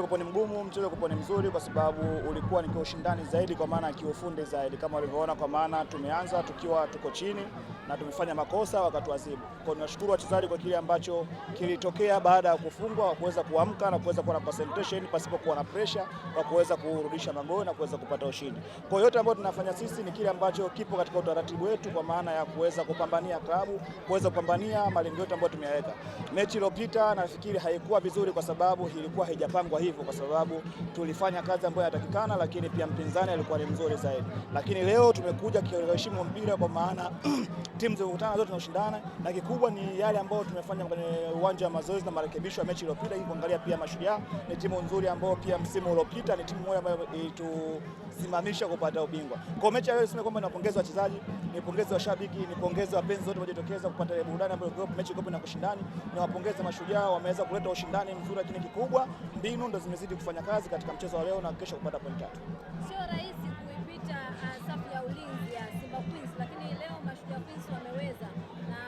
ulikuwa ni mgumu, mchezo ulikuwa ni mzuri kwa sababu ulikuwa ni kwa ushindani zaidi, kwa maana ya kiufundi zaidi kama ulivyoona, kwa maana tumeanza tukiwa tuko chini na tumefanya makosa wakatuadhibu. Kwa tunashukuru wachezaji kwa kile ambacho kilitokea baada ya kufungwa, wa kuweza kuamka na kuweza kuwa na concentration pasipo kuwa na pressure, wa kuweza kurudisha magoli na kuweza kupata ushindi. Kwa yote ambayo tunafanya sisi ni kile ambacho kipo katika utaratibu wetu, kwa maana ya kuweza kupambania klabu, kuweza kupambania malengo yote ambayo tumeyaweka. Mechi iliyopita nafikiri haikuwa vizuri kwa sababu ilikuwa haijapangwa hivyo, kwa sababu tulifanya kazi ambayo inatakikana, lakini pia mpinzani alikuwa ni mzuri zaidi. Lakini leo tumekuja kuheshimu mpira, kwa maana timu zilizokutana zote tunashindana, na kikubwa ni yale ambayo tumefanya kwenye uwanja wa mazoezi na marekebisho ya mechi iliyopita. Hii kuangalia pia Mashujaa ni timu nzuri ambayo pia msimu uliopita ni timu moja ambayo ilitusimamisha kupata ubingwa. Kwa mechi leo niseme kwamba napongeza wachezaji, nipongeze washabiki, nipongeze wapenzi wote waliojitokeza kupata ile burudani ambayo mechi iko na kushindani. Niwapongeze Mashujaa, wameweza kuleta ushindani mzuri, lakini kikubwa mbinu ndo zimezidi kufanya kazi katika mchezo wa leo na kesho kupata pointi 3. Sio rahisi kuipita safu ya ulinzi ya Simba Queens, lakini leo Mashujaa Queens wameweza na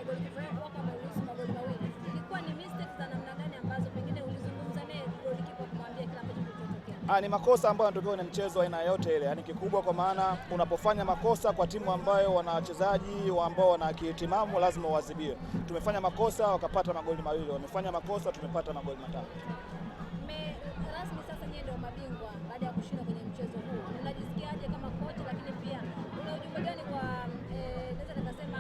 golikipa wako ameruhusu magoli mawili. Ilikuwa ni mistakes za namna gani ambazo pengine ulizungumza naye golikipa kumwambia kila ambacho kilitokea? Ni makosa ambayo yanatokea kwenye mchezo aina yote ile. Yaani kikubwa, kwa maana unapofanya makosa kwa timu ambayo wana wachezaji ambao wana akili timamu lazima uadhibiwe. Tumefanya makosa wakapata magoli mawili, wamefanya makosa tumepata magoli 5. Rasmi sasa nyie ndio mabingwa baada ya kushinda kwenye mchezo huu. Unajisikiaje kama kocha, lakini pia una ujumbe gani kwa naweza nikasema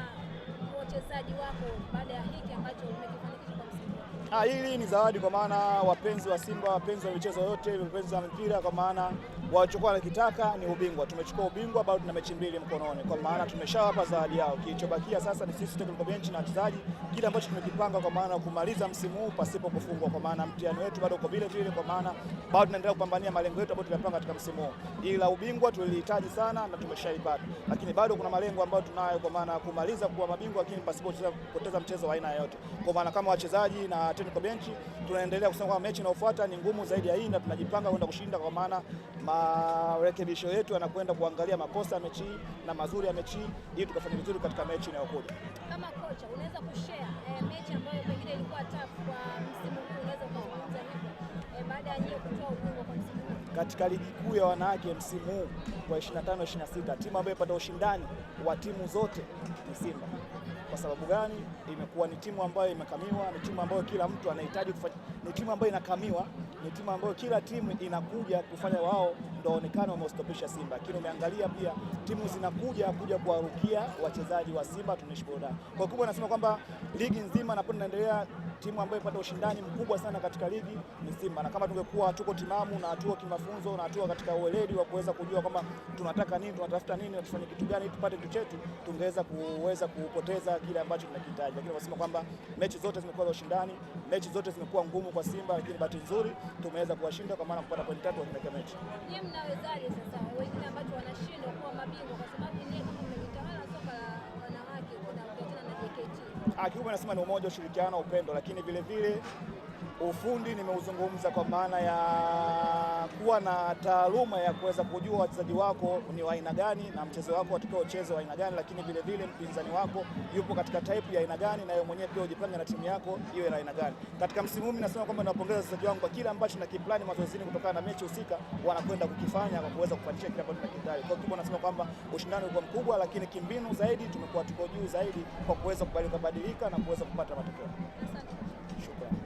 wachezaji wako baada ya hiki ambacho umekifanikisha kwa msimu? Hili ni zawadi, kwa maana wapenzi wa Simba, wapenzi wa michezo yote, wapenzi wa mpira, kwa maana walichokuwa wanakitaka ni ubingwa. Tumechukua ubingwa, bado tuna mechi 2 mkononi, kwa maana tumeshawapa zawadi yao. Kilichobakia sasa ni sisi technical bench na wachezaji, kile ambacho tumekipanga, kwa maana kumaliza msimu huu pasipo kufungwa, kwa maana mtihani wetu bado uko vile vile, kwa maana bado tunaendelea kupambania malengo yetu ambayo tuliyapanga katika msimu huu. Ila ubingwa tulihitaji sana na tumeshaipata, lakini bado kuna malengo ambayo tunayo, kwa maana kumaliza kuwa mabingwa, lakini pasipo kupoteza mchezo wa aina yoyote. Kwa maana kama wachezaji na technical bench tunaendelea kusema kwamba mechi inayofuata ni ngumu zaidi ya hii na tunajipanga kwenda kushinda, kwa maana marekebisho yetu yanakwenda kuangalia makosa ya mechi na mazuri ya mechi ili tukafanya vizuri katika mechi inayokuja. Kama kocha unaweza kushare mechi ambayo pengine ilikuwa tough kwa msimu huu, unaweza kuzungumza hivyo baada ya nyie kutoa ubingwa kwa msimu huu? Katika ligi kuu ya wanawake msimu huu kwa 25-26 timu ambayo imepata ushindani wa timu zote ni Simba. Kwa sababu gani? Imekuwa ni timu ambayo imekamiwa, ni timu ambayo kila mtu anahitaji kufanya, ni timu ambayo inakamiwa, ni timu ambayo kila timu inakuja kufanya wao ndio onekane wamestopisha Simba. Lakini umeangalia pia timu zinakuja kuwarukia wachezaji wa Simba, tunaishi burudani. Kwa kubwa nasema kwamba ligi nzima na tunaendelea, timu ambayo ipata ushindani mkubwa sana katika ligi ni Simba, na kama tungekuwa tuko timamu na tuko kimafunzo na tuko katika ueledi wa kuweza kujua kwamba tunataka nini, tunatafuta nini na tufanye kitu gani ili tupate kitu chetu, tungeweza kupoteza kile ambacho tunakihitaji. Lakini nasema kwamba mechi zote zimekuwa za ushindani, mechi zote zimekuwa ngumu kwa Simba, lakini bahati nzuri tumeweza kuwashinda, kwa maana kupata pointi 3 katika mechi. Nyie mnawezaje sasa wengine ambao wanashindwa kuwa mabingwa, kwa sababu nyie kama mmetawala soka la wanawake kuna ukiachana na JKT? Kikubwa nasema ni umoja, ushirikiano, upendo, lakini vile vile ufundi nimeuzungumza, kwa maana ya kuwa na taaluma ya kuweza kujua wachezaji wako ni wa aina gani na mchezo wako watakao ucheze wa aina gani, lakini vile vile mpinzani wako yupo katika type ya aina gani, na wewe mwenyewe pia ujipange na timu yako iwe na aina gani. Katika msimu huu nasema kwamba nawapongeza wachezaji wangu kwa kile ambacho na kiplani mazoezini kutokana na mechi husika wanakwenda kukifanya kwa kuweza kufanikisha kile ambacho tunakihitaji. Kwa hiyo nasema kwamba ushindani ulikuwa mkubwa, lakini kimbinu zaidi tumekuwa tuko juu zaidi kwa kuweza kubadilika na kuweza kupata matokeo. Asante. Shukrani.